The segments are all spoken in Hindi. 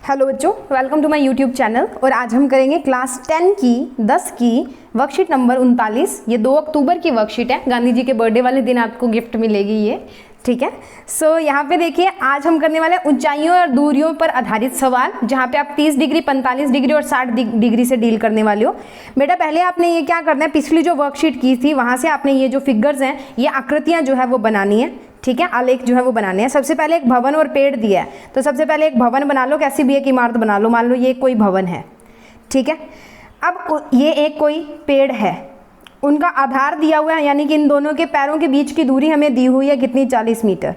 हेलो बच्चों, welcome to my YouTube channel. और आज हम करेंगे क्लास 10 की 10 की वर्कशीट नंबर 39। ये 2 अक्टूबर की वर्कशीट है, गांधी जी के बर्थडे वाले दिन आपको गिफ्ट मिलेगी ये, ठीक है। सो यहाँ पे देखिए, आज हम करने वाले ऊंचाइयों और दूरियों पर आधारित सवाल, जहाँ पे आप 30 डिग्री, 45 डिग्री और 60 डिग्री से डील करने वाले हो। बेटा पहले आपने ये क्या करना है, पिछली जो वर्कशीट की थी वहाँ से आपने ये जो फिगर्स हैं, ये आकृतियाँ जो है वो बनानी है, ठीक है। आलेख जो है वो बनाने हैं। सबसे पहले एक भवन और पेड़ दिया है, तो सबसे पहले एक भवन बना लो, कैसी भी एक इमारत बना लो। मान लो ये कोई भवन है, ठीक है। अब ये एक कोई पेड़ है, उनका आधार दिया हुआ है, यानी कि इन दोनों के पैरों के बीच की दूरी हमें दी हुई है कितनी, 40 मीटर।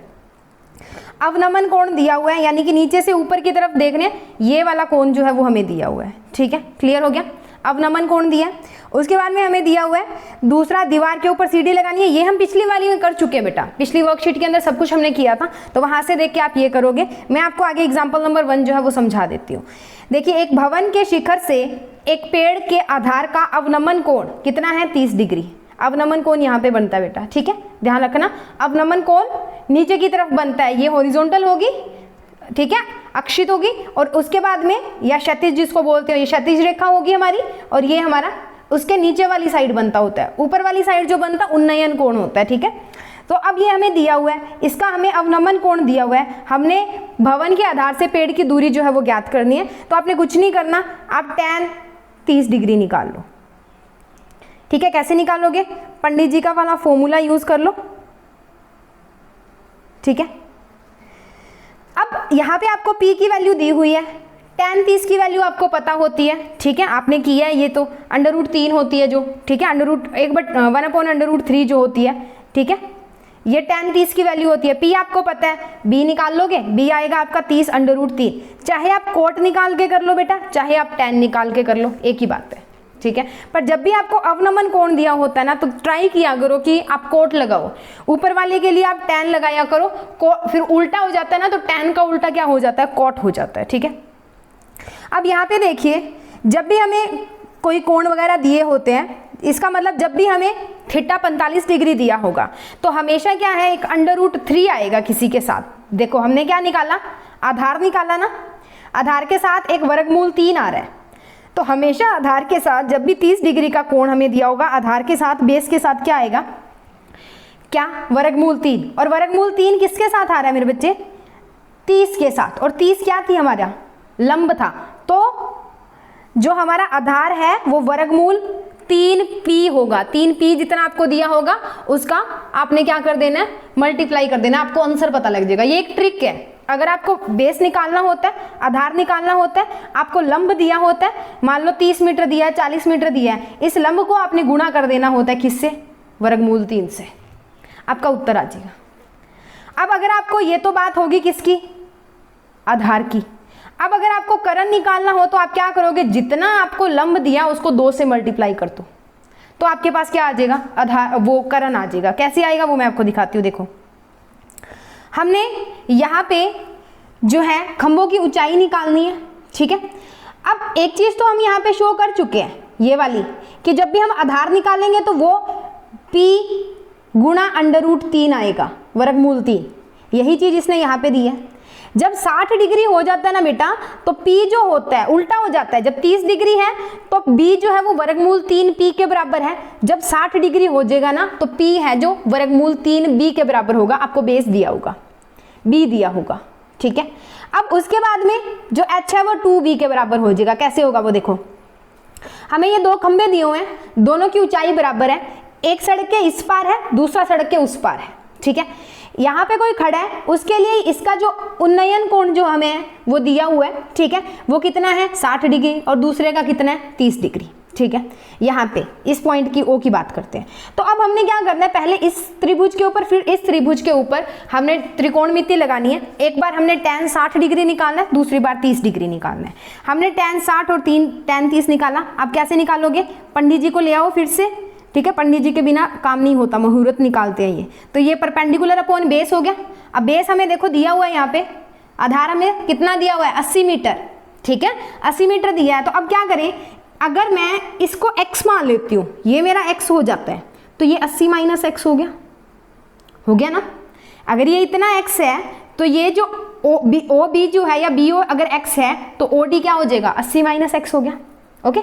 अवनमन कोण दिया हुआ है, यानी कि नीचे से ऊपर की तरफ देखने, ये वाला कोण जो है वो हमें दिया हुआ है, ठीक है। क्लियर हो गया, अवनमन कोण दिया है। उसके बाद में हमें दिया हुआ है दूसरा, दीवार के ऊपर सीढ़ी लगानी है। ये हम पिछली वाली में कर चुके हैं बेटा, पिछली वर्कशीट के अंदर सब कुछ हमने किया था, तो वहां से देख के आप ये करोगे। मैं आपको आगे एग्जांपल नंबर 1 जो है वो समझा देती हूँ। देखिए, एक भवन के शिखर से एक पेड़ के आधार का अवनमन कोण कितना है, 30 डिग्री। अवनमन कोण यहाँ पे बनता है बेटा, ठीक है, ध्यान रखना। अवनमन कोण नीचे की तरफ बनता है, ये हॉरिजॉन्टल होगी, ठीक है, अक्षित होगी। और उसके बाद में या क्षैतिज जिसको बोलते हो, ये क्षैतिज रेखा होगी हमारी, और ये हमारा उसके नीचे वाली साइड बनता होता है। ऊपर वाली साइड जो बनता है उन्नयन कोण होता है, ठीक है। तो अब ये हमें दिया हुआ है, इसका हमें अवनमन कोण दिया हुआ है। हमने भवन के आधार से पेड़ की दूरी जो है वो ज्ञात करनी है। तो आपने कुछ नहीं करना, आप tan 30 डिग्री निकाल लो, ठीक है। कैसे निकालोगे, पंडित जी का वाला फॉर्मूला यूज कर लो, ठीक है। अब यहाँ पे आपको P की वैल्यू दी हुई है, tan 30 की वैल्यू आपको पता होती है, ठीक है, आपने किया है ये तो। √3 होती है जो, ठीक है, √1/√3 जो होती है, ठीक है। ये tan 30 की वैल्यू होती है। P आपको पता है, B निकाल लोगे, B आएगा आपका 30/√3। चाहे आप कोट निकाल के कर लो बेटा, चाहे आप tan निकाल के कर लो, एक ही बात है, ठीक है। पर जब भी आपको अवनमन कोण दिया होता है ना, तो ट्राई किया करो कि आप कोट लगाओ। ऊपर वाले के लिए आप tan लगाया करो, फिर उल्टा हो जाता है ना, तो tan का उल्टा क्या हो जाता है, कोट हो जाता है, ठीक है। अब यहाँ पे देखिए, जब भी हमें कोई कोण वगैरह दिए होते हैं, इसका मतलब जब भी हमें थीटा 45 डिग्री दिया होगा, तो हमेशा क्या है, एक √3 आएगा किसी के साथ। देखो हमने क्या निकाला, आधार निकाला ना, आधार के साथ एक वर्गमूल 3 आ रहा है। तो हमेशा आधार के साथ जब भी 30 डिग्री का कोण हमें दिया होगा, आधार के साथ बेस के साथ क्या आएगा, क्या, वर्गमूल 3। और वर्गमूल 3 किसके साथ आ रहा है मेरे बच्चे, 30 के साथ। और 30 क्या थी, हमारा लंब था। तो जो हमारा आधार है वो वर्गमूल 3p होगा। 3p जितना आपको दिया होगा उसका आपने क्या कर देना है, मल्टीप्लाई कर देना, आपको आंसर पता लग जाएगा। ये एक ट्रिक है, अगर आपको बेस निकालना होता है, आधार निकालना होता है, आपको लंब दिया होता है, मान लो 30 मीटर दिया है, 40 मीटर दिया है, इस लंब को आपने गुणा कर देना होता है किससे, वर्गमूल 3 से, आपका उत्तर आ जाएगा। अब अगर आपको ये तो बात होगी किसकी, आधार की। अब अगर आपको करण निकालना हो तो आप क्या करोगे, जितना आपको लंब दिया उसको 2 से मल्टीप्लाई कर दो, तो आपके पास क्या आ जाएगा, आधार, वो करण आ जाएगा। कैसे आएगा वो मैं आपको दिखाती हूँ। देखो, हमने यहाँ पे जो है खंभों की ऊंचाई निकालनी है, ठीक है। अब एक चीज तो हम यहाँ पे शो कर चुके हैं, ये वाली, कि जब भी हम आधार निकालेंगे तो वो P गुणा √3 आएगा, वर्गमूल 3। यही चीज इसने यहाँ पे दी है। जब 60 डिग्री हो जाता है ना बेटा, तो P जो होता है उल्टा हो जाता है। जब 30 डिग्री है तो B जो है वो वर्गमूल 3p के बराबर है। जब 60 डिग्री हो जाएगा ना, तो P है जो वर्गमूल 3b के बराबर होगा। आपको बेस दिया होगा, B दिया होगा, ठीक है। अब उसके बाद में जो H है वो 2b के बराबर हो जाएगा। कैसे होगा वो देखो, हमें ये 2 खंभे दिए हुए हैं, दोनों की ऊंचाई बराबर है, एक सड़क के इस पार है, दूसरा सड़क के उस पार है, ठीक है। यहाँ पे कोई खड़ा है, उसके लिए इसका जो उन्नयन कोण जो हमें है वो दिया हुआ है, ठीक है, वो कितना है, 60 डिग्री, और दूसरे का कितना है, 30 डिग्री, ठीक है। यहाँ पे इस पॉइंट की, O की बात करते हैं। तो अब हमने क्या करना है, पहले इस त्रिभुज के ऊपर, फिर इस त्रिभुज के ऊपर हमने त्रिकोणमिति लगानी है। एक बार हमने tan 60 डिग्री निकालना है, दूसरी बार 30 डिग्री निकालना है। हमने tan 60 और tan 30 निकाला। अब कैसे निकालोगे, पंडित जी को ले आओ फिर से, ठीक है। पंडित जी के बिना काम नहीं होता, मुहूर्त निकालते हैं ये। तो ये परपेंडिकुलर अपॉन बेस हो गया। अब बेस हमें देखो दिया हुआ है, यहाँ पे आधार हमें कितना दिया हुआ है, 80 मीटर, ठीक है, 80 मीटर दिया है। तो अब क्या करें, अगर मैं इसको x मान लेती हूँ, ये मेरा x हो जाता है, तो ये 80 - x हो गया ना। अगर ये इतना x है तो ये जो ओ बी जो है या बी ओ अगर x है तो ओ डी क्या हो जाएगा, 80 माइनस एक्स हो गया। ओके,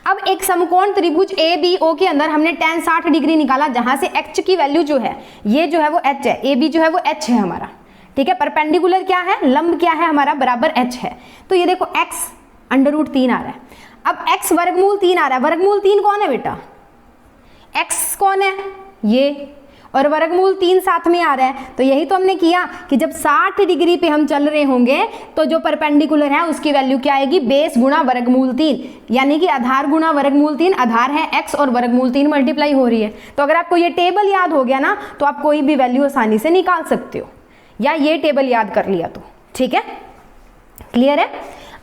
अब एक समकोण त्रिभुज ए बी ओ के अंदर हमने tan 60 डिग्री निकाला, जहां से h की वैल्यू जो है ये जो है वो h है, ए बी जो है वो h है हमारा, ठीक है। परपेंडिकुलर क्या है, लंब क्या है हमारा, बराबर h है। तो ये देखो x √3 आ रहा है। अब x वर्गमूल 3 आ रहा है। वर्गमूल 3 कौन है बेटा, x कौन है ये, और वर्गमूल 3 साथ में आ रहा है। तो यही तो हमने किया कि जब 60 डिग्री पे हम चल रहे होंगे तो जो परपेंडिकुलर है उसकी वैल्यू क्या आएगी, बेस गुणा वर्गमूल 3, यानी कि आधार गुणा वर्गमूल 3। आधार है x और वर्गमूल 3 मल्टीप्लाई हो रही है। तो अगर आपको ये टेबल याद हो गया ना तो आप कोई भी वैल्यू आसानी से निकाल सकते हो, या ये टेबल याद कर लिया तो ठीक है, क्लियर है।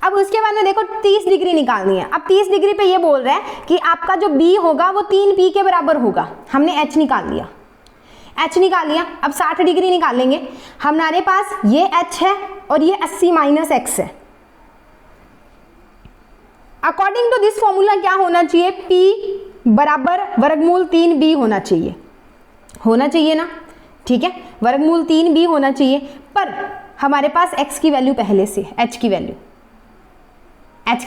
अब उसके बाद में देखो 30 डिग्री निकालनी है। अब 30 डिग्री पे ये बोल रहा है कि आपका जो b होगा वो 3p के बराबर होगा। हमने h निकाल लिया, h निकाल लिया। अब 60 डिग्री निकालेंगे। हमारे पास ये h है और ये 80 माइनस एक्स है। अकॉर्डिंग टू दिस फॉर्मूला क्या होना चाहिए, p बराबर वर्गमूल 3b होना चाहिए, होना चाहिए ना, ठीक है, वर्गमूल 3b होना चाहिए। पर हमारे पास x की वैल्यू पहले से, h की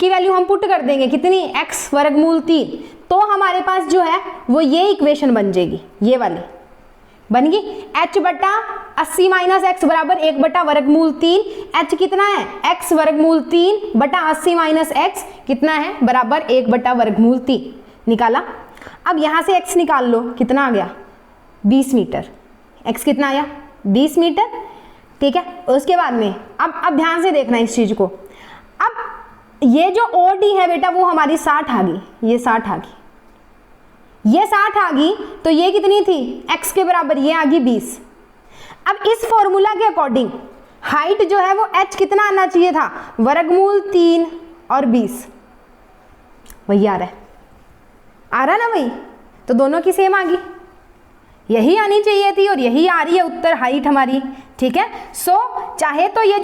वैल्यू हम पुट कर देंगे कितनी, x वर्गमूल 3। तो हमारे पास जो है वो ये इक्वेशन बन जाएगी, ये वाली बन गई, h बटा 80 माइनस एक्स बराबर 1 बटा वर्गमूल 3। h कितना है, x वर्गमूल 3 बटा 80 माइनस एक्स कितना है, बराबर 1 बटा वर्गमूल 3। निकाला। अब यहाँ से x निकाल लो, कितना आ गया, 20 मीटर। x कितना आया, 20 मीटर, ठीक है। उसके बाद में अब ध्यान से देखना इस चीज को। अब ये जो OD है बेटा वो हमारी 60 आ गई, ये 60 आ गई, ये 60 आ गई, तो ये कितनी थी, x के बराबर, ये आ गई 20। अब इस फॉर्मूला के अकॉर्डिंग हाइट जो है वो h कितना आना चाहिए था, वर्गमूल 3 और 20, वही आ रहा है, आ रहा ना वही, तो दोनों की सेम आ गई, यही आनी चाहिए थी और यही आ रही है उत्तर, हाइट हमारी, ठीक है। सो चाहे तो ये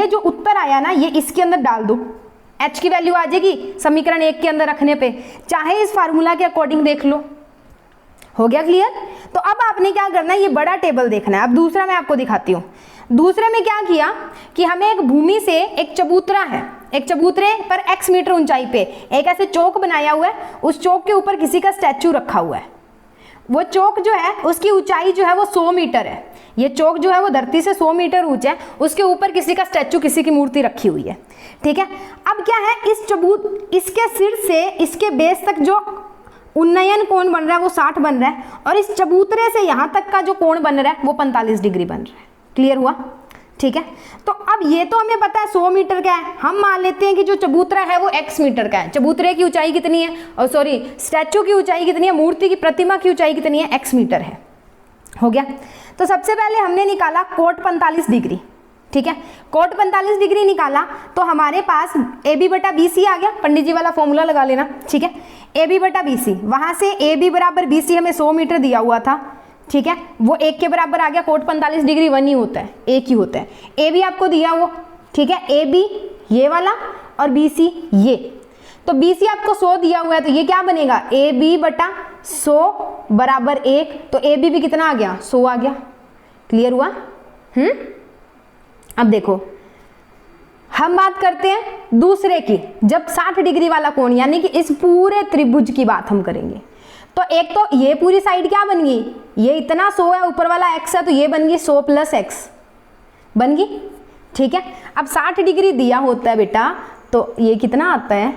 जो उत्तर आया ना ये इसके अंदर डाल दो, h की वैल्यू आ जाएगी समीकरण 1 के अंदर रखने पे, चाहे इस फार्मूला के अकॉर्डिंग देख लो। हो गया क्लियर। तो अब आपने क्या करना है, ये बड़ा टेबल देखना है। अब दूसरा मैं आपको दिखाती हूँ। दूसरे में क्या किया कि हमें एक भूमि से एक चबूतरा है, एक चबूतरे पर x मीटर ऊंचाई पे एक ऐसे चौक बनाया हुआ है, उस चौक के ऊपर किसी का स्टैचू रखा हुआ है। वो चौक जो है उसकी ऊंचाई जो है वो 100 मीटर है। ये चौक जो है वो धरती से 100 मीटर ऊंचा है, उसके ऊपर किसी का स्टैचू, किसी की मूर्ति रखी हुई है, ठीक है। अब क्या है, इसके सिर से इसके बेस तक जो उन्नयन कोण बन रहा है वो 60 बन रहा है, और इस चबूतरे से यहाँ तक का जो कोण बन रहा है वो 45 डिग्री बन रहा है। क्लियर हुआ, ठीक है। तो अब ये तो हमें पता है 100 मीटर का है, हम मान लेते हैं कि जो चबूतरा है वो x मीटर का है। चबूतरे की ऊंचाई कितनी है, और सॉरी स्टैचू की ऊंचाई कितनी है, मूर्ति की प्रतिमा की ऊंचाई कितनी है, x मीटर है। हो गया। तो सबसे पहले हमने निकाला कोट 45 डिग्री, ठीक है। कोट 45 डिग्री निकाला तो हमारे पास AB बटा BC आ गया, पंडित जी वाला फॉर्मूला लगा लेना, ठीक है। AB बटा BC, वहां से AB बराबर BC हमें 100 मीटर दिया हुआ था, ठीक है, वो 1 के बराबर आ गया। कोट 45 डिग्री 1 ही होता है, 1 ही होता है। AB आपको दिया वो, ठीक है, AB ये वाला और BC ये, तो BC आपको 100 दिया हुआ है, तो ये क्या बनेगा, AB बटा 100 बराबर 1, तो AB भी कितना आ गया, 100 आ गया। क्लियर हुआ। अब देखो हम बात करते हैं दूसरे की, जब 60 डिग्री वाला कोण, यानी कि इस पूरे त्रिभुज की बात हम करेंगे। तो एक तो ये पूरी साइड क्या बन गई, ये इतना 100 है, ऊपर वाला x है, तो ये बन गई 100 प्लस x बन गई, ठीक है। अब 60 डिग्री दिया होता है बेटा, तो ये कितना आता है,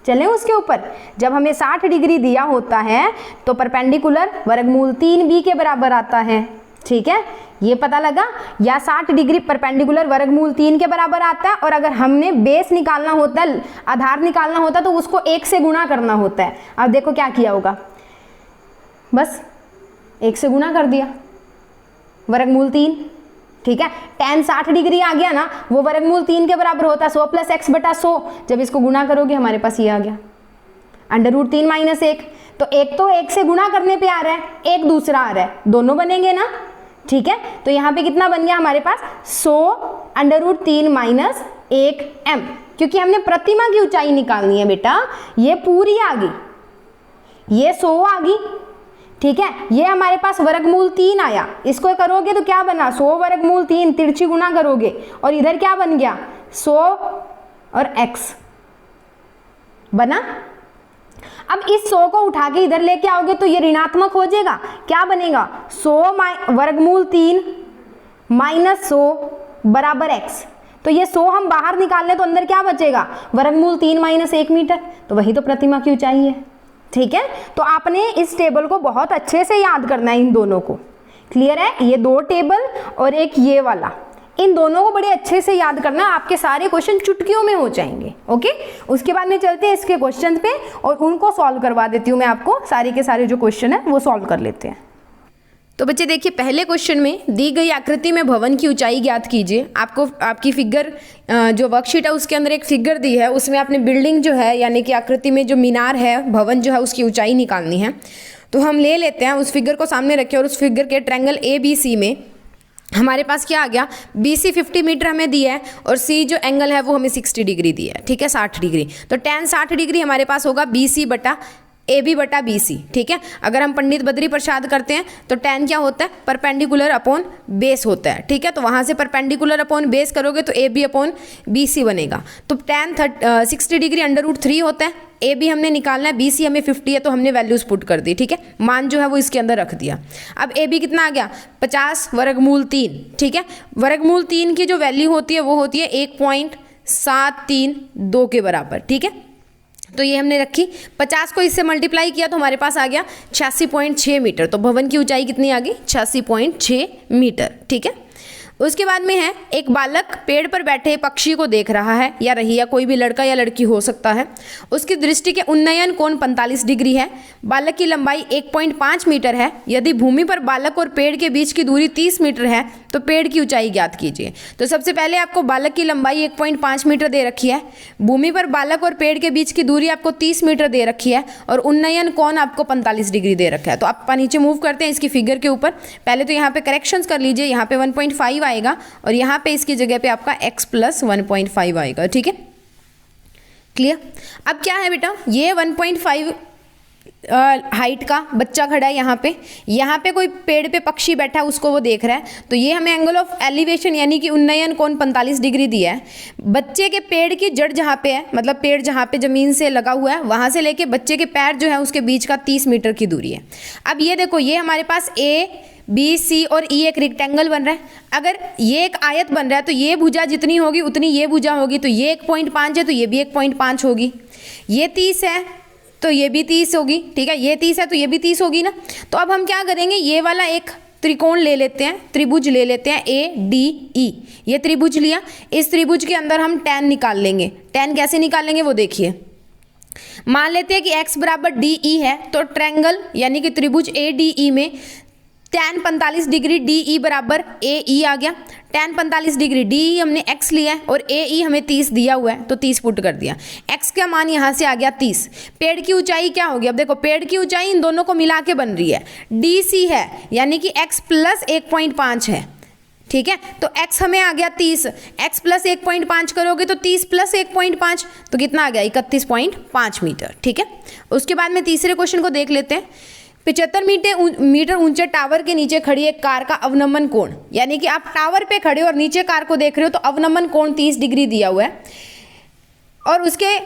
चलें उसके ऊपर। जब हमें 60 डिग्री दिया होता है तो परपेंडिकुलर वर्गमूल 3b के बराबर आता है, ठीक है, ये पता लगा। या 60 डिग्री परपेंडिकुलर वर्गमूल 3 के बराबर आता है, और अगर हमने बेस निकालना होता है, आधार निकालना होता है, तो उसको 1 से गुणा करना होता है। अब देखो क्या किया होगा, बस 1 से गुणा कर दिया, वर्गमूल 3, ठीक है। tan 60 डिग्री आ गया ना, वो वर्गमूल 3 के बराबर होता है 100 प्लस x बटा 100। जब इसको गुणा करोगे हमारे पास ये आ गया √3 माइनस 1। तो एक तो 1 से गुणा करने पे आ रहा है, एक दूसरा आ रहा है, दोनों बनेंगे ना, ठीक है। तो यहाँ पे कितना बन गया हमारे पास 100 √3 माइनस 1m, क्योंकि हमने प्रतिमा की ऊंचाई निकालनी है बेटा। ये पूरी आ गई, ये 100 आ गई, ठीक है। ये हमारे पास वर्गमूल 3 आया, इसको करोगे तो क्या बना 100 वर्गमूल 3, तिरछी गुना करोगे और इधर क्या बन गया 100 और x बना। अब इस 100 को उठा के इधर लेके आओगे तो ये ऋणात्मक हो जाएगा, क्या बनेगा 100 वर्गमूल 3 माइनस 100 बराबर x। तो ये 100 हम बाहर निकाल लें तो अंदर क्या बचेगा वर्गमूल 3 माइनस 1 मीटर, तो वही तो प्रतिमा की ऊंचाई है। ठीक है, तो आपने इस टेबल को बहुत अच्छे से याद करना है, इन दोनों को। क्लियर है, ये 2 टेबल और एक ये वाला, इन दोनों को बड़े अच्छे से याद करना, आपके सारे क्वेश्चन चुटकियों में हो जाएंगे। ओके, उसके बाद में चलते हैं इसके क्वेश्चन पे और उनको सॉल्व करवा देती हूँ मैं आपको, सारे के सारे जो क्वेश्चन है वो सॉल्व कर लेते हैं। तो बच्चे देखिए, पहले क्वेश्चन में दी गई आकृति में भवन की ऊंचाई ज्ञात कीजिए। आपको आपकी फिगर जो वर्कशीट है उसके अंदर एक फिगर दी है, उसमें आपने बिल्डिंग जो है यानी कि आकृति में जो मीनार है, भवन जो है, उसकी ऊंचाई निकालनी है। तो हम ले लेते हैं उस फिगर को सामने रखें और उस फिगर के ट्रायंगल ABC में हमारे पास क्या आ गया, BC 50 मीटर हमें दिया है और C जो एंगल है वो हमें 60 डिग्री दिया है। ठीक है, 60 डिग्री, तो tan 60 डिग्री हमारे पास होगा BC बटा AB बटा BC। ठीक है, अगर हम पंडित बद्री प्रसाद करते हैं तो tan क्या होता है, परपेंडिकुलर अपॉन बेस होता है। ठीक है, तो वहाँ से परपेंडिकुलर अपॉन बेस करोगे तो AB अपॉन BC बनेगा। तो tan 60 डिग्री √3 होता है। AB हमने निकालना है, BC हमें 50 है तो हमने वैल्यूज पुट कर दी। ठीक है, मान जो है वो इसके अंदर रख दिया। अब AB कितना आ गया 50 वर्गमूल 3। ठीक है, वर्गमूल 3 की जो वैल्यू होती है वो होती है 1.732 के बराबर। ठीक है, तो ये हमने रखी, 50 को इससे मल्टीप्लाई किया तो हमारे पास आ गया 86.6 मीटर। तो भवन की ऊंचाई कितनी आ गई 86.6 मीटर। ठीक है, उसके बाद में है, एक बालक पेड़ पर बैठे पक्षी को देख रहा है या रही, या कोई भी लड़का या लड़की हो सकता है। उसकी दृष्टि के उन्नयन कोण 45 डिग्री है। बालक की लंबाई 1.5 मीटर है। यदि भूमि पर बालक और पेड़ के बीच की दूरी 30 मीटर है तो पेड़ की ऊंचाई ज्ञात कीजिए। तो सबसे पहले आपको बालक की लंबाई 1.5 मीटर दे रखी है, भूमि पर बालक और पेड़ के बीच की दूरी आपको 30 मीटर दे रखी है और उन्नयन कोण आपको 45 डिग्री दे रखा है। तो आप नीचे मूव करते हैं इसकी फिगर के ऊपर। पहले तो यहाँ पे करेक्शंस कर लीजिए, यहाँ पे 1.5 आएगा और यहाँ पे इसकी जगह पे आपका x + 1.5 आएगा। ठीक है, क्लियर। अब क्या है बेटा, ये 1.5 हाइट का बच्चा खड़ा है यहाँ पे कोई पेड़ पे पक्षी बैठा है, उसको वो देख रहा है। तो ये हमें एंगल ऑफ एलिवेशन यानी कि उन्नयन कोण 45 डिग्री दिया है। बच्चे के पेड़ की जड़ जहाँ पे है, मतलब पेड़ जहाँ पे ज़मीन से लगा हुआ है, वहाँ से लेके बच्चे के पैर जो है उसके बीच का 30 मीटर की दूरी है। अब ये देखो, ये हमारे पास ABC और E एक रेक्टेंगल बन रहा है। अगर ये एक आयत बन रहा है तो ये भुजा जितनी होगी उतनी ये भुजा होगी। तो ये 1.5 है तो ये भी 1.5 होगी। ये 30 है तो ये भी 30 होगी। ठीक है, ये 30 है तो ये भी 30 होगी ना। तो अब हम क्या करेंगे, ये वाला एक त्रिकोण ले लेते हैं, त्रिभुज ले लेते हैं ADE। ये त्रिभुज लिया, इस त्रिभुज के अंदर हम tan निकाल लेंगे। tan कैसे निकालेंगे वो देखिए। मान लेते हैं कि x बराबर DE है, तो ट्रायंगल यानी कि त्रिभुज ADE में tan 45 डिग्री DE बराबर AE आ गया। tan 45 डिग्री DE हमने x लिया है और AE हमें 30 दिया हुआ है तो 30 पुट कर दिया। x का मान यहाँ से आ गया 30। पेड़ की ऊंचाई क्या होगी, अब देखो पेड़ की ऊंचाई इन दोनों को मिला के बन रही है, DC है यानी कि x + 1.5 है। ठीक है, तो x हमें आ गया 30, x + 1.5 करोगे तो 30 + 1.5 तो कितना आ गया 31.5 मीटर। ठीक है, उसके बाद में तीसरे क्वेश्चन को देख लेते हैं। 75 मीटर ऊंचे टावर के नीचे खड़ी एक कार का अवनमन कोण, यानी कि आप टावर पे खड़े हो और नीचे कार को देख रहे हो तो अवनमन कोण 30 डिग्री दिया हुआ है। और उसके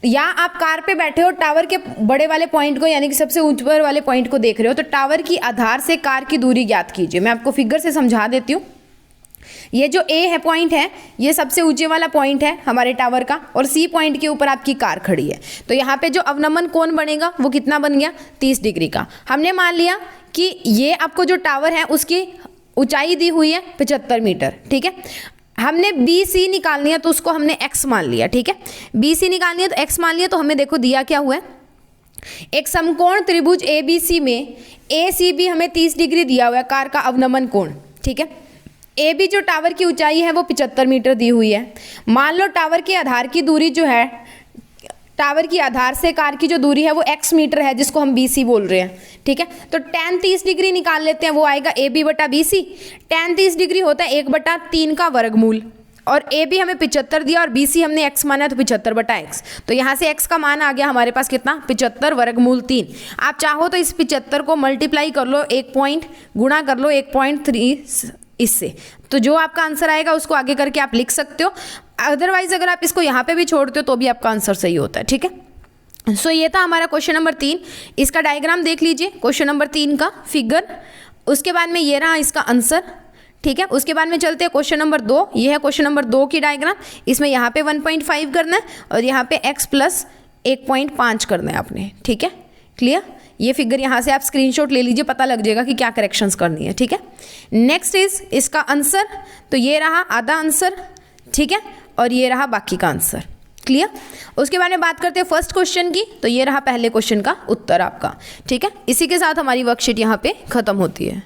या आप कार पे बैठे हो, टावर के बड़े वाले पॉइंट को यानी कि सबसे ऊंचे वाले पॉइंट को देख रहे हो, तो टावर की आधार से कार की दूरी ज्ञात कीजिए। मैं आपको फिगर से समझा देती हूँ। ये जो A है पॉइंट है, ये सबसे ऊंचे वाला पॉइंट है हमारे टावर का और C पॉइंट के ऊपर आपकी कार खड़ी है। तो यहाँ पे जो अवनमन कोण बनेगा वो कितना बन गया 30 डिग्री का। हमने मान लिया कि ये आपको जो टावर है उसकी ऊंचाई दी हुई है 75 मीटर। ठीक है, हमने BC निकालनी है तो उसको हमने x मान लिया। ठीक है, BC निकालनी है तो x मान लिया। तो हमें देखो दिया क्या हुआ है, एक समकोण त्रिभुज ABC में ACB हमें 30 डिग्री दिया हुआ है कार का अवनमन कोण। ठीक है, AB जो टावर की ऊंचाई है वो 75 मीटर दी हुई है। मान लो टावर के आधार की दूरी जो है, टावर की आधार से कार की जो दूरी है वो x मीटर है, जिसको हम BC बोल रहे हैं। ठीक है, तो tan 30 डिग्री निकाल लेते हैं, वो आएगा AB बटा BC। tan 30 डिग्री होता है 1/3 का वर्गमूल और ए भी हमें 75 दिया और बी सी हमने एक्स माना है तो 75/x। तो यहाँ से x का मान आ गया हमारे पास कितना, 75 वर्गमूल 3। आप चाहो तो इस 75 को मल्टीप्लाई कर लो, 1 पॉइंट गुणा कर लो 1.3 इससे, तो जो आपका आंसर आएगा उसको आगे करके आप लिख सकते हो। अदरवाइज अगर आप इसको यहाँ पे भी छोड़ते हो तो भी आपका आंसर सही होता है, ठीक है। सो ये था हमारा क्वेश्चन नंबर 3। इसका डायग्राम देख लीजिए, क्वेश्चन नंबर 3 का फिगर, उसके बाद में ये रहा इसका आंसर, ठीक है। उसके बाद में चलते हैं क्वेश्चन नंबर 2। ये है क्वेश्चन नंबर 2 की डायग्राम। इसमें यहाँ पे 1.5 करना है और यहाँ पे x प्लस 1.5 करना है आपने, ठीक है। क्लियर, ये फिगर यहाँ से आप स्क्रीनशॉट ले लीजिए, पता लग जाएगा कि क्या करेक्शंस करनी है, ठीक है। नेक्स्ट इज इसका आंसर, तो ये रहा आधा आंसर, ठीक है, और ये रहा बाकी का आंसर। क्लियर। उसके बारे में बात करते हैं फर्स्ट क्वेश्चन की, तो ये रहा पहले क्वेश्चन का उत्तर आपका, ठीक है। इसी के साथ हमारी वर्कशीट यहाँ पे खत्म होती है।